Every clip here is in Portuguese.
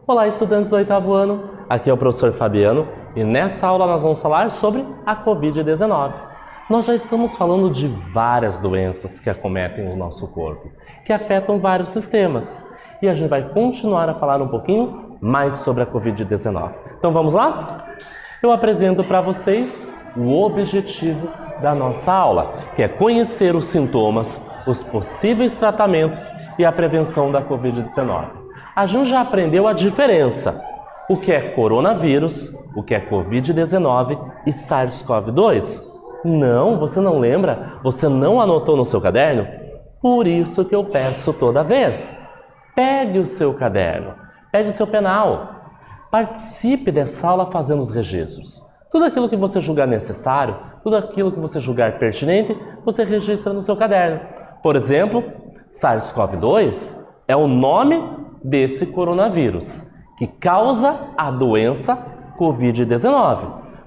Olá, estudantes do 8º ano, aqui é o professor Fabiano e nessa aula nós vamos falar sobre a Covid-19. Nós já estamos falando de várias doenças que acometem o nosso corpo, que afetam vários sistemas. E a gente vai continuar a falar um pouquinho mais sobre a Covid-19. Então vamos lá? Eu apresento para vocês o objetivo da nossa aula, que é conhecer os sintomas, os possíveis tratamentos e a prevenção da Covid-19. A gente já aprendeu a diferença, o que é coronavírus, o que é Covid-19 e SARS-CoV-2. Não, você não lembra? Você não anotou no seu caderno? Por isso que eu peço toda vez. Pegue o seu caderno, pegue o seu penal, participe dessa aula fazendo os registros. Tudo aquilo que você julgar necessário, tudo aquilo que você julgar pertinente, você registra no seu caderno. Por exemplo, SARS-CoV-2 é o nome desse coronavírus, que causa a doença Covid-19.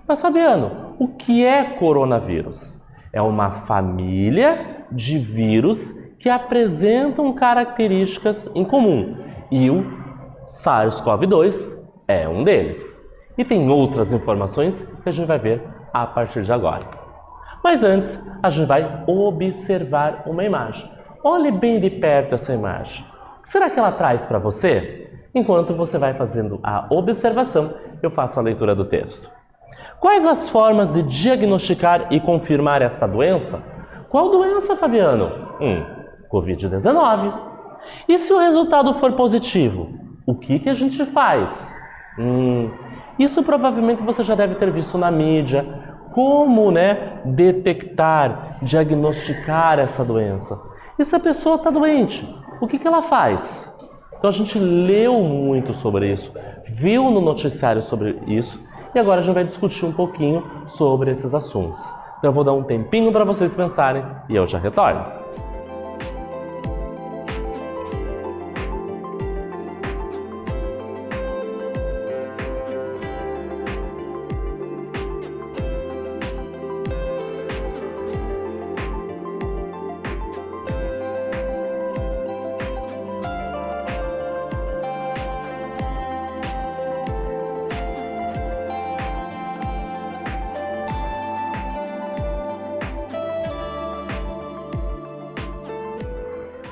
Mas, Fabiano, o que é coronavírus? É uma família de vírus que apresentam características em comum. E o SARS-CoV-2 é um deles. E tem outras informações que a gente vai ver a partir de agora. Mas antes, a gente vai observar uma imagem. Olhe bem de perto essa imagem. O que será que ela traz para você? Enquanto você vai fazendo a observação, eu faço a leitura do texto. Quais as formas de diagnosticar e confirmar esta doença? Qual doença, Fabiano? Covid-19. E se o resultado for positivo, o que a gente faz? Isso provavelmente você já deve ter visto na mídia. Como, detectar, diagnosticar essa doença? E se a pessoa está doente, o que ela faz? Então a gente leu muito sobre isso, viu no noticiário sobre isso e agora a gente vai discutir um pouquinho sobre esses assuntos. Então eu vou dar um tempinho para vocês pensarem e eu já retorno.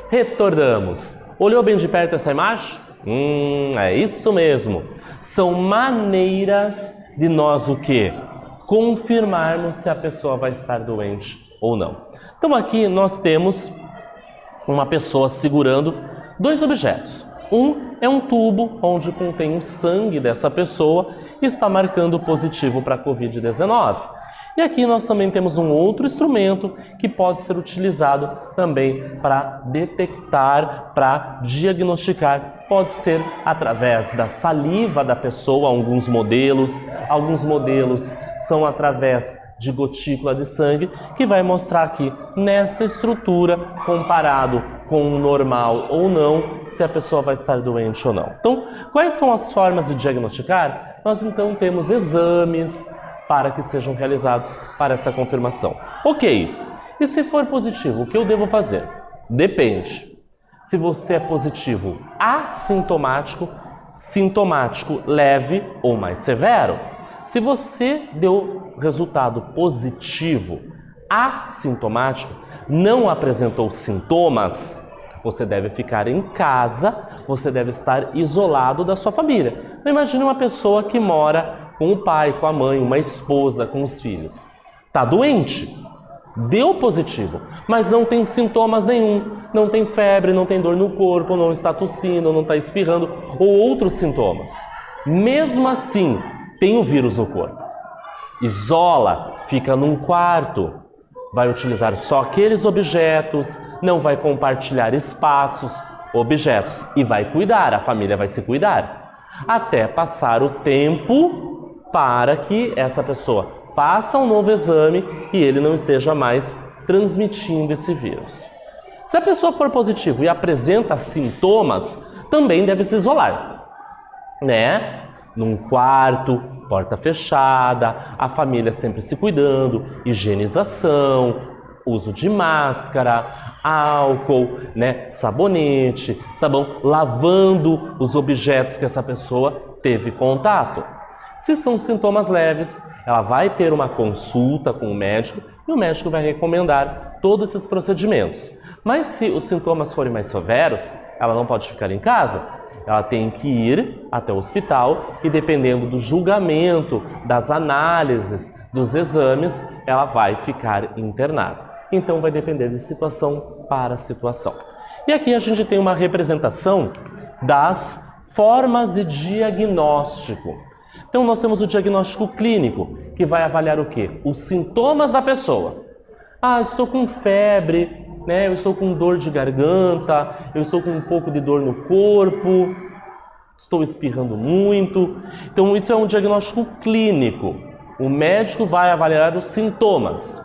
Retornamos. Olhou bem de perto essa imagem? É isso mesmo. São maneiras de nós o quê? Confirmarmos se a pessoa vai estar doente ou não. Então aqui nós temos uma pessoa segurando dois objetos. Um é um tubo onde contém o sangue dessa pessoa e está marcando positivo para a Covid-19. E aqui nós também temos um outro instrumento que pode ser utilizado também para detectar, para diagnosticar. Pode ser através da saliva da pessoa, alguns modelos são através de gotícula de sangue, que vai mostrar aqui nessa estrutura, comparado com o normal ou não, se a pessoa vai estar doente ou não. Então, quais são as formas de diagnosticar? Nós então temos exames para que sejam realizados para essa confirmação. Ok, e se for positivo, o que eu devo fazer? Depende. Se você é positivo assintomático, sintomático leve ou mais severo. Se você deu resultado positivo assintomático, não apresentou sintomas, você deve ficar em casa, você deve estar isolado da sua família. Então, imagine uma pessoa que mora com o pai, com a mãe, uma esposa, com os filhos. Está doente? Deu positivo, mas não tem sintomas nenhum. Não tem febre, não tem dor no corpo, não está tossindo, não está espirrando ou outros sintomas. Mesmo assim, tem o vírus no corpo. Isola, fica num quarto, vai utilizar só aqueles objetos, não vai compartilhar espaços, objetos e vai cuidar, a família vai se cuidar. Até passar o tempo para que essa pessoa faça um novo exame e ele não esteja mais transmitindo esse vírus. Se a pessoa for positiva e apresenta sintomas, também deve se isolar, Num quarto, porta fechada, a família sempre se cuidando, higienização, uso de máscara, álcool, né, sabonete, sabão, lavando os objetos que essa pessoa teve contato. Se são sintomas leves, ela vai ter uma consulta com o médico e o médico vai recomendar todos esses procedimentos. Mas se os sintomas forem mais severos, ela não pode ficar em casa. Ela tem que ir até o hospital e, dependendo do julgamento, das análises, dos exames, ela vai ficar internada. Então vai depender de situação para situação. E aqui a gente tem uma representação das formas de diagnóstico. Então nós temos o diagnóstico clínico, que vai avaliar o quê? Os sintomas da pessoa. Ah, estou com febre, né? Eu estou com dor de garganta, eu estou com um pouco de dor no corpo, estou espirrando muito. Então isso é um diagnóstico clínico. O médico vai avaliar os sintomas.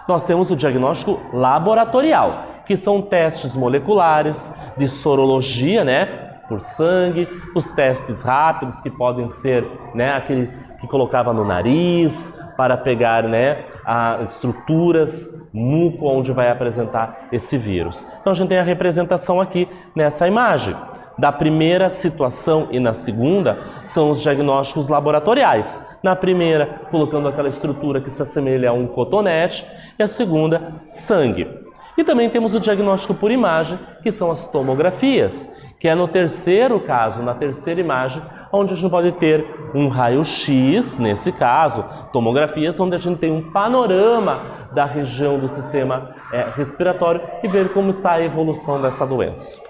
Nós temos o diagnóstico laboratorial, que são testes moleculares, de sorologia, né? Por sangue, os testes rápidos que podem ser, né, aquele que colocava no nariz para pegar, né, estruturas, muco onde vai apresentar esse vírus. Então a gente tem a representação aqui nessa imagem. Da primeira situação e na segunda são os diagnósticos laboratoriais. Na primeira, colocando aquela estrutura que se assemelha a um cotonete, e a segunda, sangue. E também temos o diagnóstico por imagem, que são as tomografias, que é no terceiro caso, na terceira imagem, onde a gente pode ter um raio-x, nesse caso, tomografias, onde a gente tem um panorama da região do sistema respiratório e ver como está a evolução dessa doença.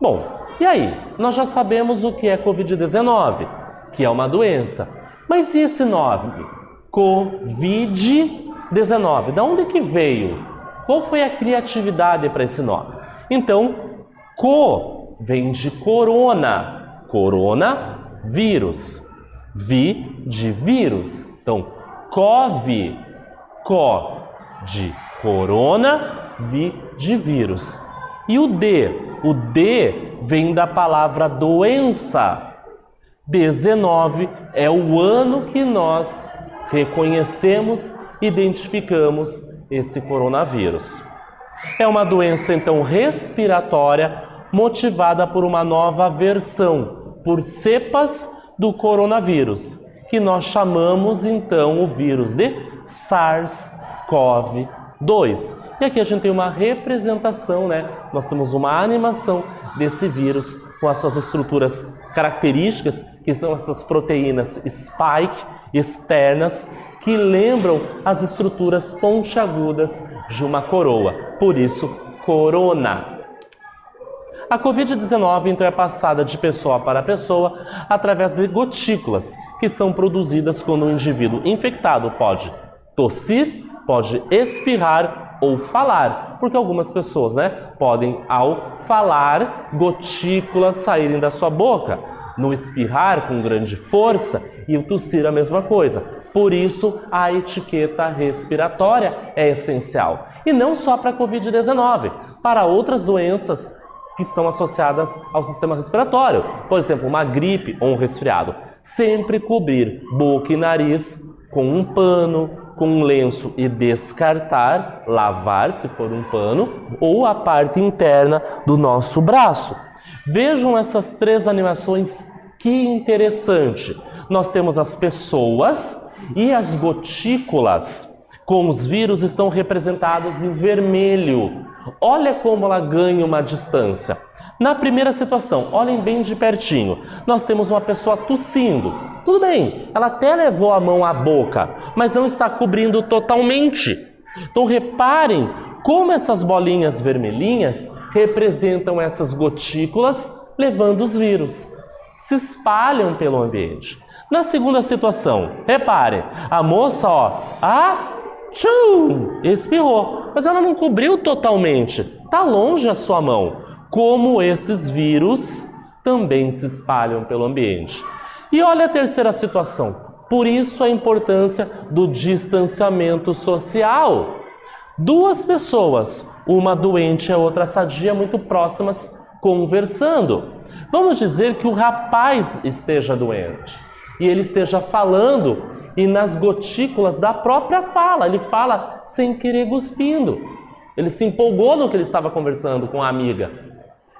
Bom, e aí? Nós já sabemos o que é Covid-19, que é uma doença. Mas e esse nome? Covid-19. Da onde que veio? Qual foi a criatividade para esse nome? Então, Co vem de corona, coronavírus, vi de vírus, então COV, CO de corona, vi de vírus. E o D vem da palavra doença. 19 é o ano que nós reconhecemos, identificamos esse coronavírus. É uma doença, então, respiratória motivada por uma nova versão, por cepas do coronavírus, que nós chamamos, então, o vírus de SARS-CoV-2. E aqui a gente tem uma representação, né? Nós temos uma animação desse vírus com as suas estruturas características, que são essas proteínas spike externas, que lembram as estruturas pontiagudas de uma coroa, por isso, corona. A Covid-19, então, é passada de pessoa para pessoa através de gotículas, que são produzidas quando o indivíduo infectado pode tossir, pode espirrar ou falar, porque algumas pessoas, né, podem, ao falar, gotículas saírem da sua boca, no espirrar com grande força e o tossir a mesma coisa. Por isso, a etiqueta respiratória é essencial. E não só para a Covid-19, para outras doenças que estão associadas ao sistema respiratório. Por exemplo, uma gripe ou um resfriado. Sempre cobrir boca e nariz com um pano, com um lenço e descartar, lavar, se for um pano, ou a parte interna do nosso braço. Vejam essas três animações, que interessante. Nós temos as pessoas e as gotículas com os vírus estão representados em vermelho. Olha como ela ganha uma distância. Na primeira situação, olhem bem de pertinho, nós temos uma pessoa tossindo. Tudo bem, ela até levou a mão à boca, mas não está cobrindo totalmente. Então reparem como essas bolinhas vermelhinhas representam essas gotículas levando os vírus. Se espalham pelo ambiente. Na segunda situação, reparem, a moça, espirrou, mas ela não cobriu totalmente, está longe a sua mão. Como esses vírus também se espalham pelo ambiente. E olha a terceira situação, por isso a importância do distanciamento social. Duas pessoas, uma doente e a outra sadia, muito próximas, conversando. Vamos dizer que o rapaz esteja doente e ele esteja falando e nas gotículas da própria fala, ele fala sem querer cuspindo. Ele se empolgou no que ele estava conversando com a amiga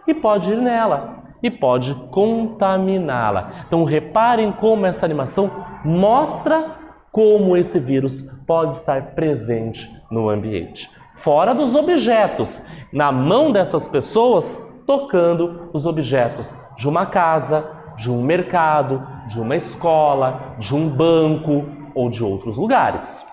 e pode ir nela e pode contaminá-la. Então reparem como essa animação mostra como esse vírus pode estar presente no ambiente. Fora dos objetos, na mão dessas pessoas, tocando os objetos de uma casa, de um mercado, de uma escola, de um banco ou de outros lugares.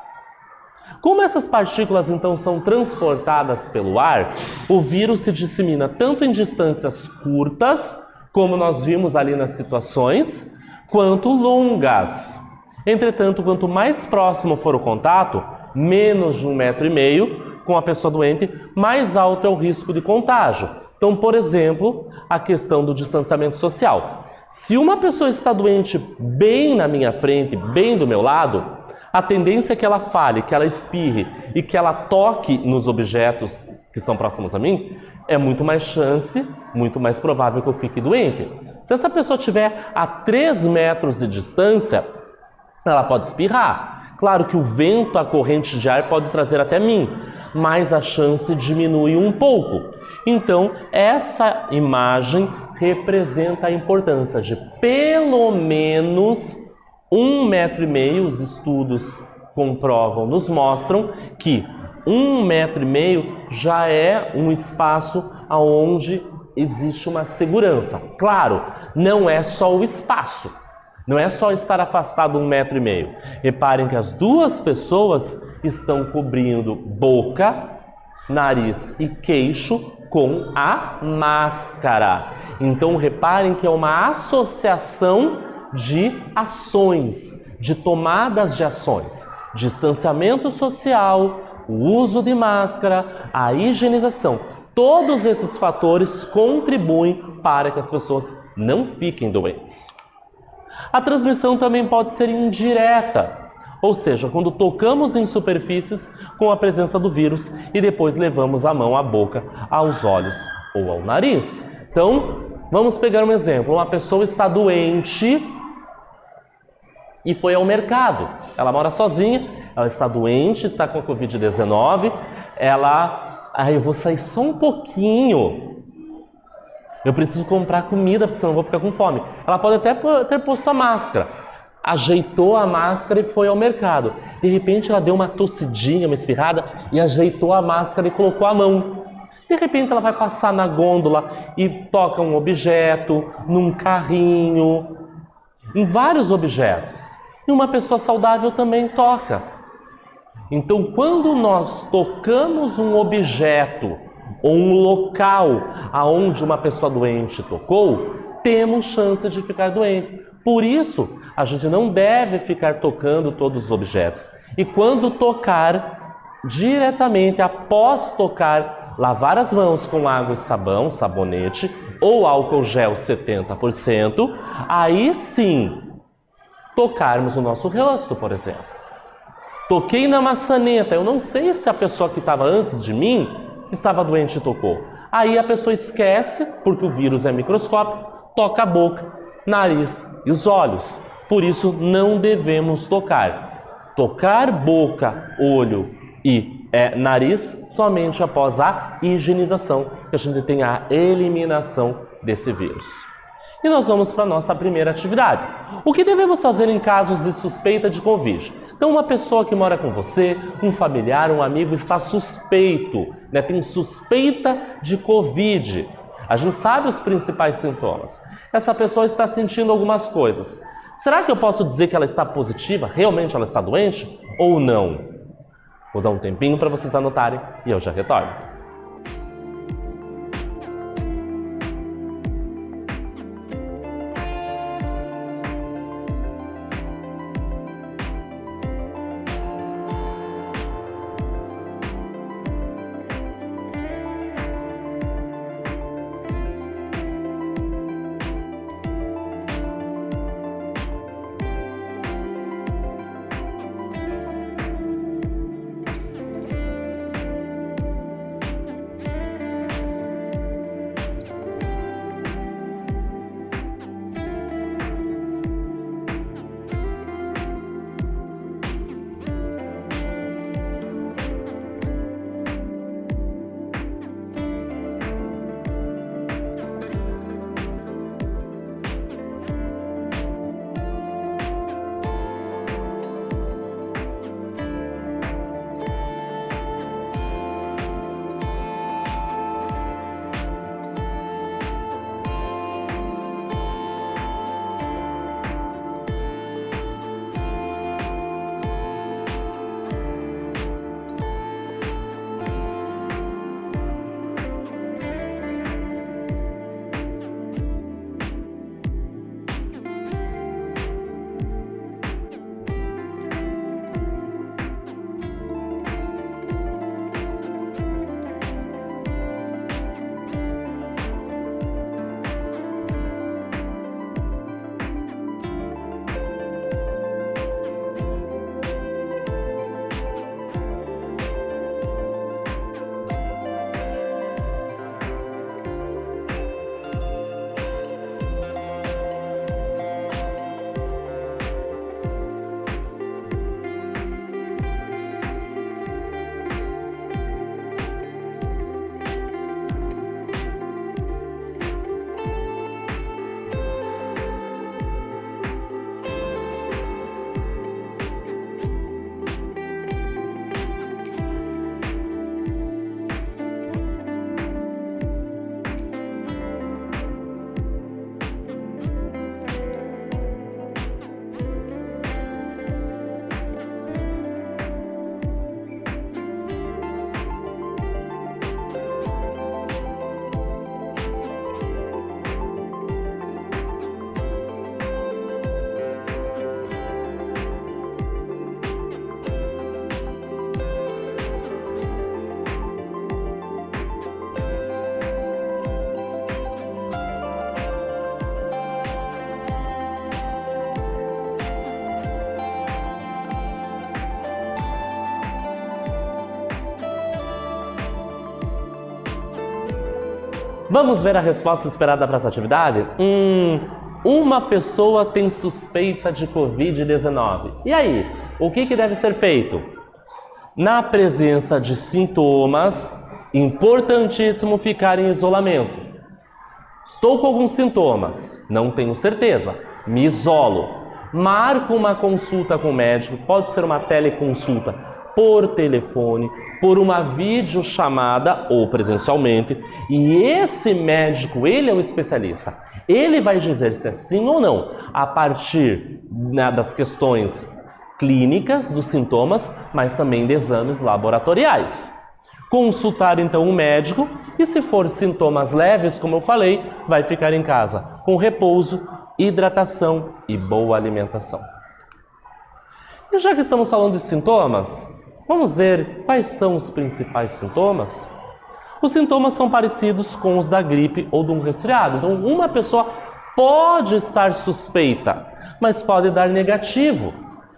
Como essas partículas então são transportadas pelo ar, o vírus se dissemina tanto em distâncias curtas, como nós vimos ali nas situações, quanto longas. Entretanto, quanto mais próximo for o contato, menos de 1,5 metro com a pessoa doente, mais alto é o risco de contágio. Então, por exemplo, a questão do distanciamento social. Se uma pessoa está doente bem na minha frente, bem do meu lado, a tendência é que ela fale, que ela espirre e que ela toque nos objetos que estão próximos a mim, é muito mais chance, muito mais provável que eu fique doente. Se essa pessoa estiver a 3 metros de distância, ela pode espirrar. Claro que o vento, a corrente de ar pode trazer até mim, mas a chance diminui um pouco. Então, essa imagem representa a importância de pelo menos 1,5 metro, os estudos comprovam, nos mostram que 1,5 metro já é um espaço onde existe uma segurança. Claro, não é só o espaço, não é só estar afastado 1,5 metro. Reparem que as duas pessoas estão cobrindo boca, nariz e queixo com a máscara. Então reparem que é uma associação de ações, de tomadas de ações, distanciamento social, o uso de máscara, a higienização. Todos esses fatores contribuem para que as pessoas não fiquem doentes. A transmissão também pode ser indireta, ou seja, quando tocamos em superfícies com a presença do vírus e depois levamos a mão à boca, aos olhos ou ao nariz. Então, vamos pegar um exemplo. Uma pessoa está doente e foi ao mercado. Ela mora sozinha, ela está doente, está com a Covid-19, eu vou sair só um pouquinho. Eu preciso comprar comida, porque senão eu vou ficar com fome. Ela pode até ter posto a máscara, ajeitou a máscara e foi ao mercado. De repente ela deu uma tossidinha, uma espirrada e ajeitou a máscara e colocou a mão. De repente ela vai passar na gôndola e toca um objeto, num carrinho, em vários objetos. E uma pessoa saudável também toca. Então, quando nós tocamos um objeto ou um local aonde uma pessoa doente tocou, temos chance de ficar doente. Por isso, a gente não deve ficar tocando todos os objetos. E quando tocar, diretamente após tocar, lavar as mãos com água e sabão, sabonete, ou álcool gel 70%, aí sim, tocarmos o nosso rosto, por exemplo. Toquei na maçaneta, eu não sei se a pessoa que estava antes de mim estava doente e tocou. Aí a pessoa esquece, porque o vírus é microscópico, toca a boca, nariz e os olhos. Por isso, não devemos tocar. Tocar boca, olho e nariz somente após a higienização, que a gente tem a eliminação desse vírus. E nós vamos para a nossa primeira atividade. O que devemos fazer em casos de suspeita de Covid? Então, uma pessoa que mora com você, um familiar, um amigo, está suspeito, tem suspeita de Covid. A gente sabe os principais sintomas. Essa pessoa está sentindo algumas coisas. Será que eu posso dizer que ela está positiva? Realmente ela está doente? Ou não? Vou dar um tempinho para vocês anotarem e eu já retorno. Vamos ver a resposta esperada para essa atividade? Uma pessoa tem suspeita de Covid-19. E aí, o que deve ser feito? Na presença de sintomas, importantíssimo ficar em isolamento. Estou com alguns sintomas, não tenho certeza, me isolo. Marco uma consulta com o médico, pode ser uma teleconsulta por telefone, por uma videochamada ou presencialmente, e esse médico, ele é o especialista. Ele vai dizer se é sim ou não, a partir das questões clínicas, dos sintomas, mas também de exames laboratoriais. Consultar então o médico e, se for sintomas leves, como eu falei, vai ficar em casa com repouso, hidratação e boa alimentação. E já que estamos falando de sintomas, vamos ver quais são os principais sintomas? Os sintomas são parecidos com os da gripe ou de um resfriado. Então, uma pessoa pode estar suspeita, mas pode dar negativo.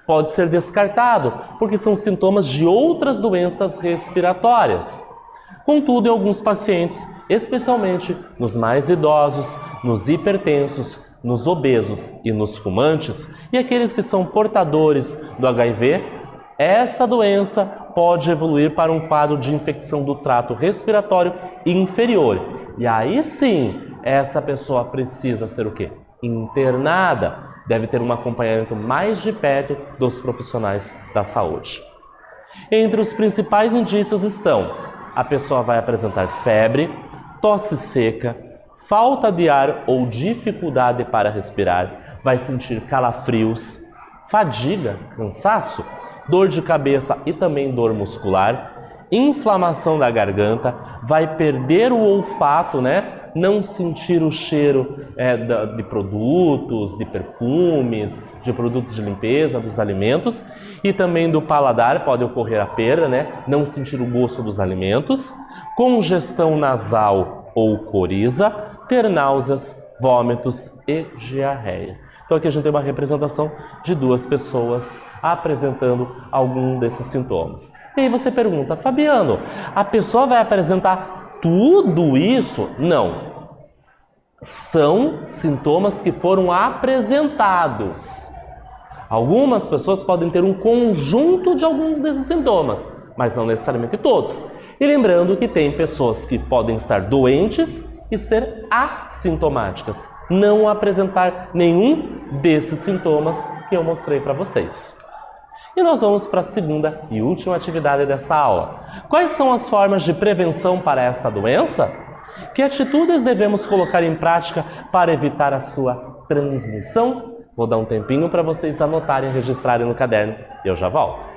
Pode ser descartado, porque são sintomas de outras doenças respiratórias. Contudo, em alguns pacientes, especialmente nos mais idosos, nos hipertensos, nos obesos e nos fumantes, e aqueles que são portadores do HIV, essa doença pode evoluir para um quadro de infecção do trato respiratório inferior. E aí sim, essa pessoa precisa ser o quê? Internada. Deve ter um acompanhamento mais de perto dos profissionais da saúde. Entre os principais indícios estão: a pessoa vai apresentar febre, tosse seca, falta de ar ou dificuldade para respirar, vai sentir calafrios, fadiga, cansaço, dor de cabeça e também dor muscular, inflamação da garganta, vai perder o olfato, não sentir o cheiro de produtos, de perfumes, de produtos de limpeza, dos alimentos, e também do paladar, pode ocorrer a perda, não sentir o gosto dos alimentos, congestão nasal ou coriza, ter náuseas, vômitos e diarreia. Então aqui a gente tem uma representação de duas pessoas apresentando algum desses sintomas. E aí você pergunta: Fabiano, a pessoa vai apresentar tudo isso? Não. São sintomas que foram apresentados. Algumas pessoas podem ter um conjunto de alguns desses sintomas, mas não necessariamente todos. E lembrando que tem pessoas que podem estar doentes e ser assintomáticas, não apresentar nenhum desses sintomas que eu mostrei para vocês. E nós vamos para a segunda e última atividade dessa aula. Quais são as formas de prevenção para esta doença? Que atitudes devemos colocar em prática para evitar a sua transmissão? Vou dar um tempinho para vocês anotarem e registrarem no caderno e eu já volto.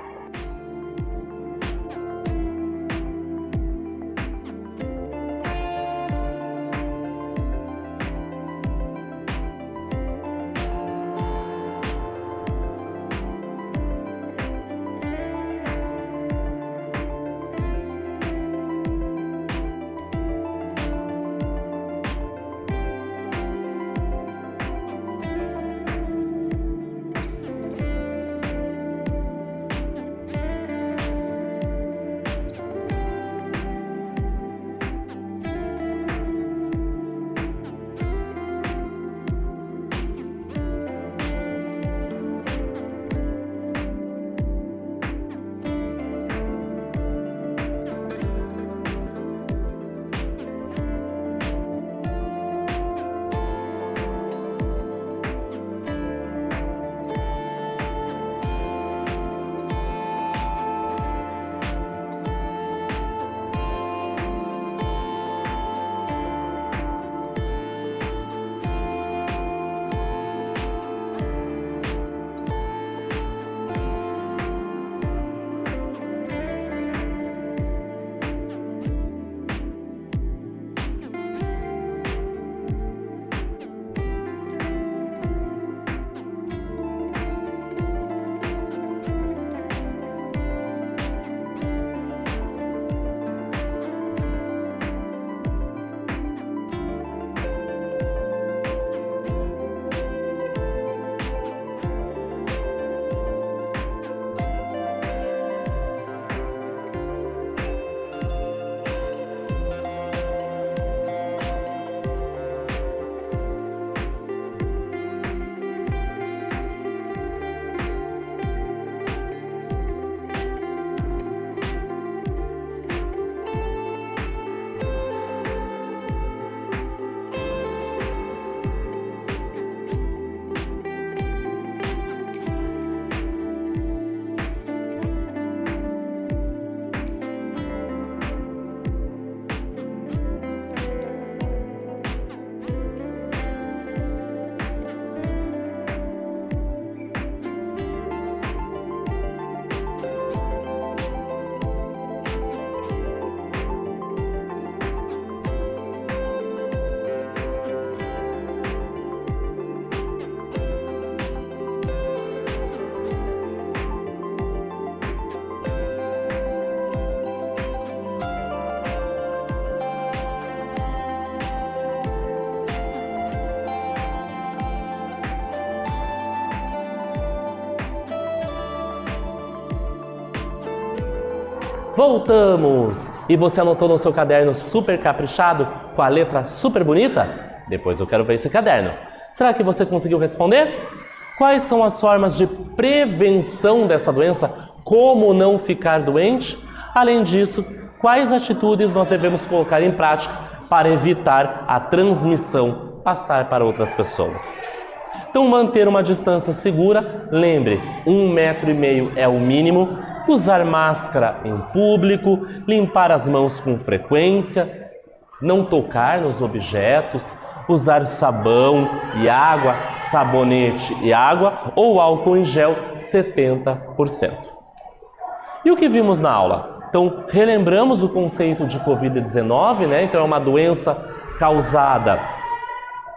Voltamos! E você anotou no seu caderno super caprichado com a letra super bonita? Depois eu quero ver esse caderno. Será que você conseguiu responder? Quais são as formas de prevenção dessa doença? Como não ficar doente? Além disso, quais atitudes nós devemos colocar em prática para evitar a transmissão passar para outras pessoas? Então, manter uma distância segura, lembre, 1,5 metro é o mínimo, usar máscara em público, limpar as mãos com frequência, não tocar nos objetos, usar sabão e água, sabonete e água ou álcool em gel 70%. E o que vimos na aula? Então, relembramos o conceito de Covid-19, né? Então, é uma doença causada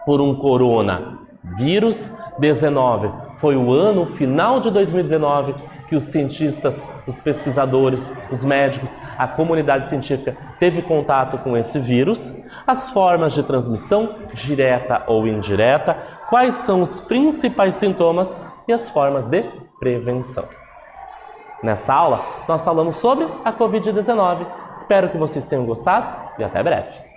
por um coronavírus. 19 foi o final de 2019, que os cientistas, os pesquisadores, os médicos, a comunidade científica teve contato com esse vírus. As formas de transmissão, direta ou indireta, quais são os principais sintomas e as formas de prevenção. Nessa aula, nós falamos sobre a Covid-19. Espero que vocês tenham gostado e até breve.